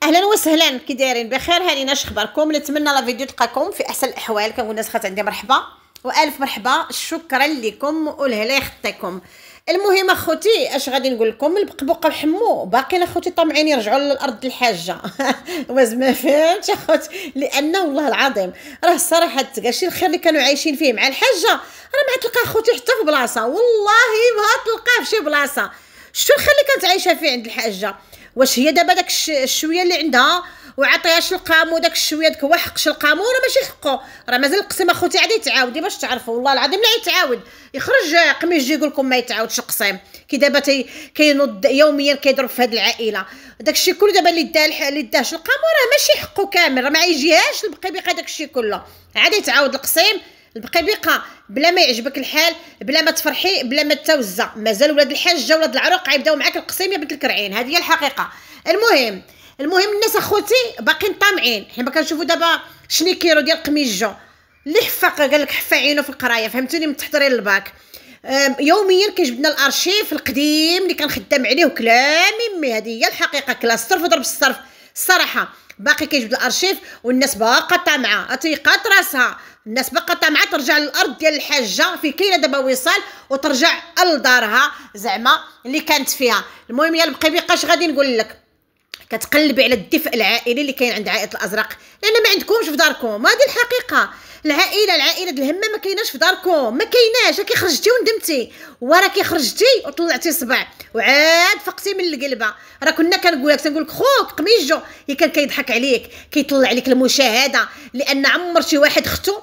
اهلا وسهلا، كي دايرين؟ بخير؟ هاني اش اخباركم؟ نتمنى لا فيديو تلقاكم في احسن الاحوال. كنقول الناس خات عندي مرحبا والف مرحبا، شكرا لكم والهلا يخطيكم. المهم اخوتي اش غادي نقول لكم؟ البقبوقه وحمو باقيين اخوتي طامعين يرجعوا للارض الحاجه. واش ما فهمتش اخوتي؟ لان والله العظيم راه الصراحه تقاشي الخير اللي كانوا عايشين فيه مع الحاجه راه ما تلقى اخوتي حتى في بلاصه، والله ما تلقاه في شي بلاصه. شو الخير اللي كانت عايشه فيه عند الحاجه؟ واش هي دابا داك الشويه اللي عندها وعطيهاش القامو داك الشويه داك هو حقش القامو ولا ماشي حقه؟ راه مازال القسم اخوتي عاد يتعاودي باش تعرفوا، والله العظيم لا يتعاود. يخرج قميص يجي يقول لكم ما يتعاودش القسم. كي دابا كينوض يوميا كيضرب في هذه العائله داك الشيء كله. دابا اللي داش القامو راه ماشي حقه كامل، راه ما يجيهاش البقيبقه داك الشيء كله. عاد يتعاود القسم البقيبقه بلا ما يعجبك الحال، بلا ما تفرحي، بلا ما توزع. مازال ولاد الحاجه ولاد العروق غيبداو معاك القسم يا بنت الكرعين، هذه هي الحقيقه. المهم الناس اخوتي باقيين طامعين. حنا ما كنشوفوا دابا شني كيلو ديال قميجه اللي حفاق قال لك حفا عينو في القرايه، فهمتوني؟ من التحضير للباك يوميا كيجبدنا الارشيف القديم اللي كنخدم عليه وكلام امي. هذه هي الحقيقه، كلا الصرف وضرب الصرف. الصراحه باقي كيجبد الارشيف والناس باقا طامعه، تيقات راسها الناس باقا طامعه ترجع للارض ديال الحاجه في كاينه دابا وصال وترجع لدارها زعما اللي كانت فيها. المهم يا البقيبقه اش غادي نقول لك؟ كتقلبي على الدفء العائلي اللي كاين عند عائله الازرق، لان ما عندكمش في داركم. هذه الحقيقه. العائله د الهمه ما كايناش في داركم، ما كايناش. كي خرجتي وندمتي ورا كي خرجتي وطلعتي صبع وعاد فقتي من القلبه. راه كنا كنقول لك خوك قميجو كان كيضحك عليك، كيطلع عليك المشاهده، لان عمر شي واحد اختو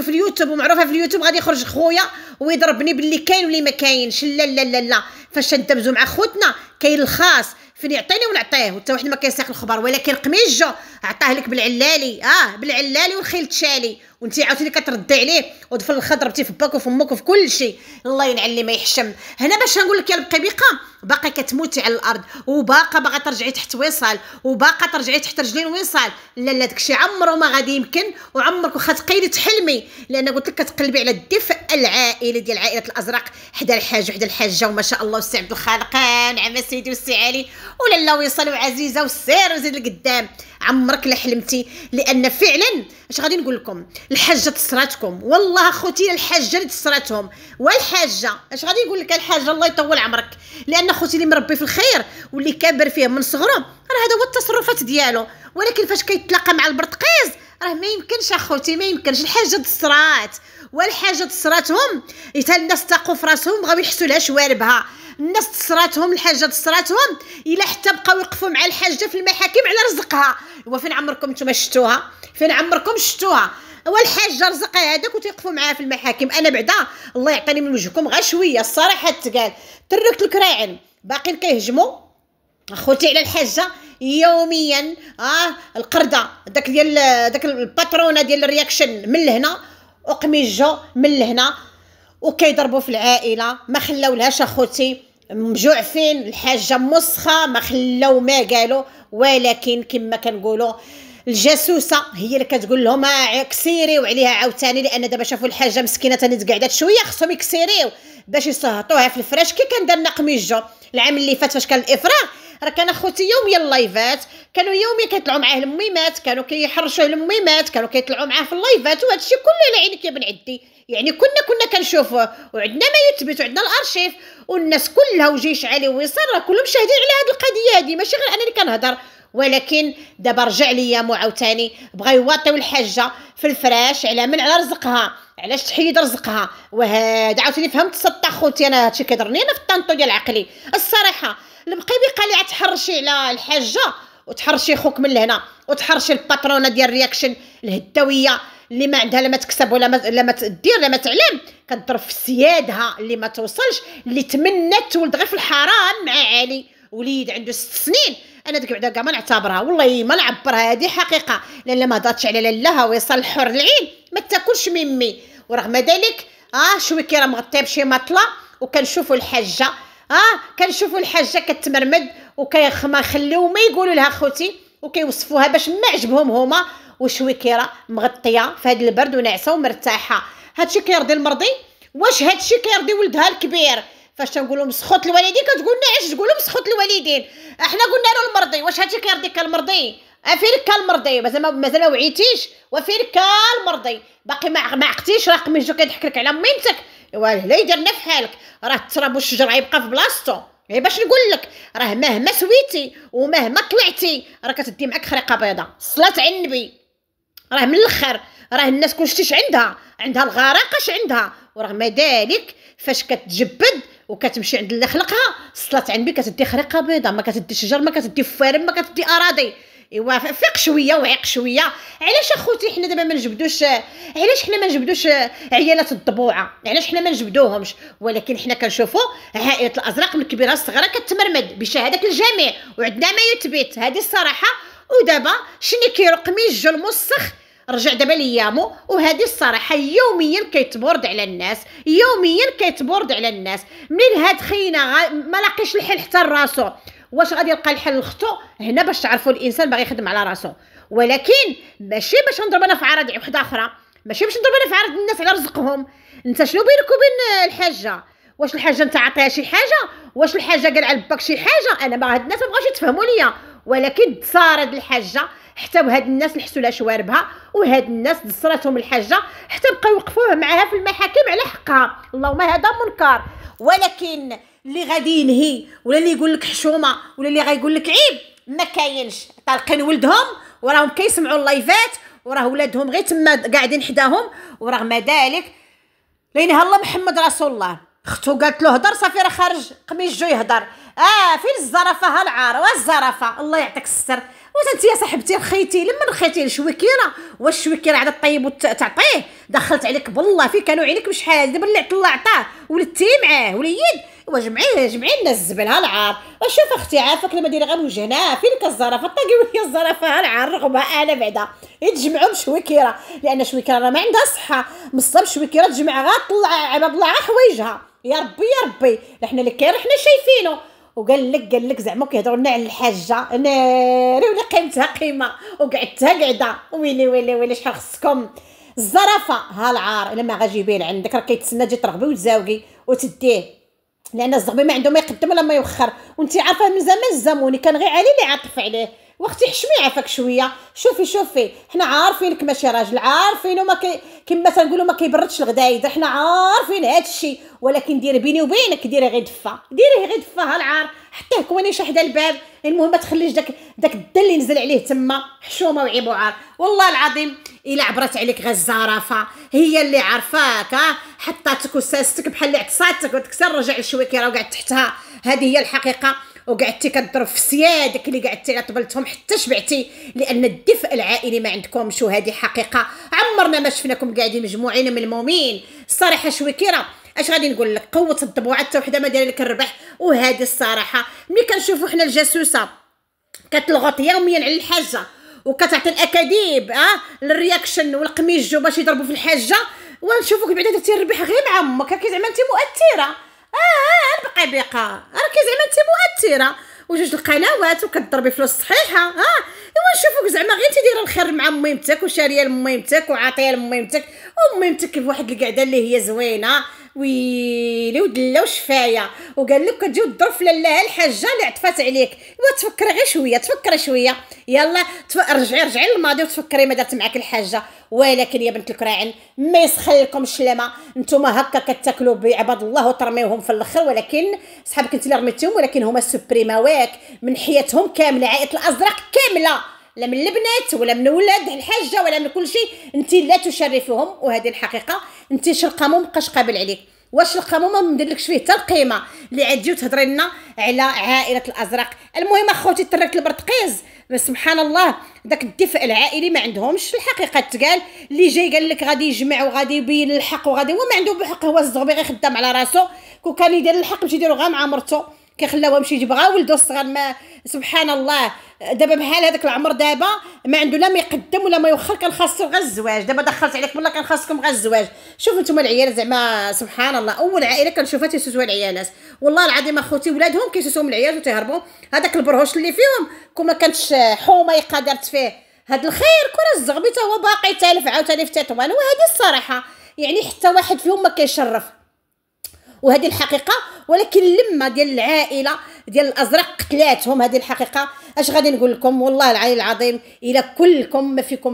في اليوتيوب ومعروفه في اليوتيوب غادي يخرج خويا ويضربني باللي كاين واللي ما كاينش. لا لا لا لا، فاش ندمزو مع خوتنا كاين الخاص فين يعطيني ونعطيه، وحتى واحد ما كيساق الخبر. ولكن قميجو عطاه لك بالعلالي، بالعلالي والخيل تشالي، وانت عاوتاني كتردي عليه وضفر الخضر ضربتي في باك وفي امك وفي كل شيء. الله ينعل ما يحشم. هنا باش نقول لك يا البقيبقه باقي كتموتي على الارض باغا ترجعي تحت وصال وباقا ترجعي تحت رجلين وصال. لا لا داكشي عمره ما غادي يمكن، وعمرك واخا تقيلي تحلمي، لان قلت لك كتقلبي على الدفء العائلي ديال عائله الازرق حدا الحاج وحدا الحاجه وما شاء الله والسي عبد الخالقان نعم سيدي والسي علي ولالا وصال وعزيزه والسير وزيد لقدام. عمرك لا حلمتي، لان فعلا اش غادي نقول لكم؟ الحاجه تصراتكم، والله اخوتي الحاجه اللي تصراتهم. والحاجه اش غادي نقول لك؟ الحاجه الله يطول عمرك، لان اخوتي اللي مربي في الخير واللي كابر فيه من صغره راه هذا هو التصرفات ديالو. ولكن فاش كيتلاقى مع البرتقيز راه ما يمكنش اخوتي، ما يمكنش. الحاجه تصرات والحاجه تصراتهم حتى الناس تاقوا في راسهم بغاو يحسوا لها شواربها. الناس تصراتهم الحاجه تصراتهم الا حتى بقاو يوقفوا مع الحاجه في المحاكم على رزقها. وفين عمركم نتوما شفتوها؟ فين عمركم شفتوها؟ والحاجه رزقها هذاك وتيقفوا معاه في المحاكم. انا بعدا الله يعطيني من وجهكم غير شويه الصراحه تقال. تركت الكراعن باقيين كيهجموا اخوتي على الحاجه يوميا. القرده داك ديال داك الباترونه ديال الرياكشن من لهنا وقميجو من لهنا وكيضربوا في العائله. ما خلاولهاش اخوتي، مجوعفين الحاجه مسخه ما خلاو ما قالوا. ولكن كما كنقولوا الجاسوسه هي اللي كتقول لهم كسيريو عليها عاوتاني، لان دابا شافوا الحاجه مسكينه تاني تقعدات شويه خصهم يكسيريو باش يصهطوها في الفراش. كي كان دارنا قميجو العام اللي فات فاش كان الافراغ راه كان اخوتي يوميا اللايفات، كانوا يوميا كيطلعوا معاه الميمات، كانوا كيحرشوا الميمات، كانوا كيطلعوا معاه في اللايفات. وهذا الشيء كله على عينك يا بن عدي، يعني كنا كنشوفوه وعندنا ما يثبت وعندنا الارشيف والناس كلها وجيش علي ويصير راه كلهم شاهدين على هذه القضيه هذه، ماشي غير انا اللي كنهضر. ولكن دابا رجع ليا عاوتاني بغا يواطيو الحاجه في الفراش على رزقها، علاش تحيد رزقها. وهذا عاوتاني فهمت سطا خوتي انا هادشي كيضرني انا في الطنطو ديال عقلي الصراحه. البقيبقه اللي عتحرشي على الحاجه وتحرشي خوك من لهنا وتحرشي الباترونه ديال الرياكشن الهداويه اللي ما عندها لا ما تكسب ولا ما تدير لا ما تعلم، كتضرب في سيادها اللي ما توصلش، اللي تمنت تولد غير في الحرام مع علي وليد عنده 6 سنين. انا ديك بعدا كاع ما نعتبرها، والله ما نعبرها، هذه حقيقه، لان ما هضرتش على لها ويصل الحر العين ما تاكلش ميمي. ورغم ذلك شويه كي راه مغطيه بشي مطله وكنشوفوا الحاجه كنشوفوا الحاجه كتمرمد وكيخما خليو ما يقولوا لها خوتي وكيوصفوها باش ما عجبهم هما وشويه كيرا مغطيه في هذا البرد وناعسه ومرتاحه. هادشي كيرضي المرضي؟ واش هادشي كيرضي ولدها الكبير فاش تنقولوا مسخوط الوالدين كتقول لنا علاش تقولوا مسخوط الوالدين؟ احنا قلنا له المرضي، واش هادشي كيرضيك المرضي؟ فين كان المرضي؟ مازال ما وعيتيش، وفين كان المرضي؟ باقي ما عقتيش؟ راه قميجو كيضحك لك على ميمتك، ايوا لا يديرنا في حالك، راه التراب والشجر غيبقى في بلاصتو. غير باش نقول لك راه مهما سويتي ومهما طلعتي راه كتدي معاك خريقه بيضاء. الصلاه على النبي، راه من الاخر راه الناس كلشيش عندها الغرقاش عندها، ورغم ذلك فاش كتجبد وكتمشي عند اللي خلقها الصلاه على النبي كتدي خريقه بيضاء، ما كتدي شجر، ما كتدي فوارم، ما كتدي اراضي. ايوا فيق شويه وعيق شويه. علاش اخوتي حنا دابا ما نجبدوش؟ علاش حنا ما نجبدوش عيالات الضبوعه؟ علاش حنا ما نجبدوهمش؟ ولكن حنا كنشوفوا عائله الازرق من كبيره لصغيره كتمرمد بشهاده الجميع، وعندنا ما يثبت هذه الصراحه. ودابا شنو كيرو قميج المسخ رجع دابا ليامو، وهذه الصراحه يوميا كيتبورد على الناس، يوميا كيتبورد على الناس. منين هاد خينا ما لاقيش الحل حتى لراسو، واش غادي يلقى الحل لختو؟ هنا باش تعرفوا الانسان باغي يخدم على راسو، ولكن ماشي باش نضرب انا في عرض وحده اخرى، ماشي باش نضرب انا في عرض الناس على رزقهم. انت شنو بينك وبين الحاجه؟ واش الحاجه انت عطيها شي حاجه؟ واش الحاجه قال على باك شي حاجه؟ انا ما هاد الناس ما بغاوش يتفهموا ليا، ولكن تصارد الحاجه حتى وهاد الناس لحسوا لها شواربها، وهاد الناس دصراتهم الحاجه حتى بقاو يوقفوها معاها في المحاكم على حقها. اللهم هذا منكر. ولكن اللي غادي ينهي ولا اللي يقول لك حشومه ولا اللي غايقول لك عيب ما كاينش. طالقين ولدهم وراهم كيسمعوا اللايفات، وراه ولادهم غير تما قاعدين حداهم، ورغم ذلك لينها الله محمد رسول الله. اختو قالت له هضر صافي راه خارج قميص جو يهضر. فين الزرافه ها العار والزرافه؟ الله يعطيك الستر. وانت يا صاحبتي رخيتي لما رخيتي الشويكيره، واش الشويكيره عاد طيب وتعطيه؟ دخلت عليك بالله في كانوا عينيك بشحال، دابا اللي الله عطاه ولدتي معاه وليد. جمعي الناس الزبل ها العار. وشوف اختي عافاك لما ديري غير وجهنا فينك الزرافه؟ طاقي وهي الزرافه ها العار رغبها انا بعدا يتجمعوا بشويكيره، لان شويكيره راه ما عندها صحه مصاب. شويكيره تجمع غير طلع عباد الله حوايجها. يا ربي احنا اللي كاين احنا شايفينه. وقال لك زعما كيهضروا لنا على الحاجه ناري ولا قيمتها قيمه وقعدتها قعده. ويلي شحال خصكم. الزرافه ها العار لما غاجيبين عندك راه كيتسنى تجي ترغبي وتزاوقي وتديه، لان الزغبي ما عنده ما يقدم ولا ما يوخر. وانت عارفه من زمان الزموني كان غير علي اللي عاطف عليه. واختي حشمي عافاك شويه. شوفي حنا عارفينك ماشي راجل، عارفينه ما كما تنقولوا ما كيبردش الغدايد، حنا عارفين هذا الشيء. ولكن ديري بيني وبينك ديري غير دفه، ها العار حتى كوني حدا الباب. المهم ما تخليش داك الدل اللي نزل عليه تما حشومه وعيب وعار. والله العظيم الا عبرت عليك غير الزرافه هي اللي عرفاك، حطاتك وساستك بحال اللي عطساتك وتكسر رجع لشويكيره وقعدت تحتها. هذه هي الحقيقه. وقعدتي كضرب في سيادك اللي قعدتي طبلتهم حتى شبعتي، لان الدفء العائلي ما عندكمش، وهذه حقيقه. عمرنا ما شفناكم قاعدين مجموعين ملمومين. الصراحه شويكيره اش غادي نقول لك؟ قوه الضبوعه حتى وحده ما دايره لك الربح. وهذه الصراحه ملي كنشوفوا حنا الجاسوسه كتلغط يوميا على الحاجه وكتعطي الاكاذيب الرياكشن والقميجو باش يضربوا في الحاجه، ونشوفوك بعدا درتي الربح غير مع امك هكا زعما انت مؤثره. البقيبقه راكي زعما انت مؤثره وجوج القنوات وكتضربي فلوس صحيحه. ايوا نشوفوك زعما غير تديري الخير مع ميمتك وشاريه لميمتك وعاطيه لميمتك، وميمتك بواحد القعده اللي هي زوينه. ويلي ودلا وشفايه. وقال لك كتجيو الظرف لاله الحاجه اللي عطفات عليك. وتفكري غير شويه، تفكري شويه، يلا رجعي للماضي وتفكري ما دارت معاك الحاجه. ولكن يا بنت الكراعن ما يسخن لكمش لما نتوما هكا كتاكلوا بعباد الله وترميوهم في الاخر، ولكن صحابك انت اللي رميتيهم، ولكن هما سوبريماواك من حياتهم كامله. عائله الازرق كامله، لا من البنات ولا من ولاد الحاجه ولا من كل شيء، انت لا تشرفهم. وهذه الحقيقه. انت شلقامو مابقاش قابل عليك، واش القامو ما مديرلكش فيه حتى القيمه اللي عاد تهضري لنا على عائله الازرق. المهم اخوتي تركت البرتقيز سبحان الله داك الدفء العائلي ما عندهمش. الحقيقه تقال اللي جاي قال لك غادي يجمع وغادي يبين الحق وغادي هو ما عنده بحق. هو الزغبي غير خدام على راسو، كون كان يدير الحق باش يديرو غير مع مرتو كيخلاوها يمشي يجيب غا ولدو الصغار. ما سبحان الله دابا بحال هذاك العمر دابا ما عنده لا ما يقدم ولا ما يوخر، كان خاصو غير الزواج. دابا دخلت عليك والله كان خاصكم غير الزواج. شوفوا نتوما العيال زعما سبحان الله اول عائله كنشوفها تيسوسوا العيالات. والله العظيم اخوتي ولادهم كيسوسوهم العيال وتيهربوا. هذاك البرهوش اللي فيهم كون ما كانتش حوميقه دارت فيه هاد الخير كره الزغبي تا هو باقي تالف عاوتاني في تطوان. وهذه الصراحه يعني حتى واحد فيهم ما كيشرف. وهذه الحقيقه. ولكن لما ديال العائله ديال الازرق قتلاتهم، هذه الحقيقه. اش غادي نقول لكم؟ والله العلي العظيم الا كلكم ما فيكم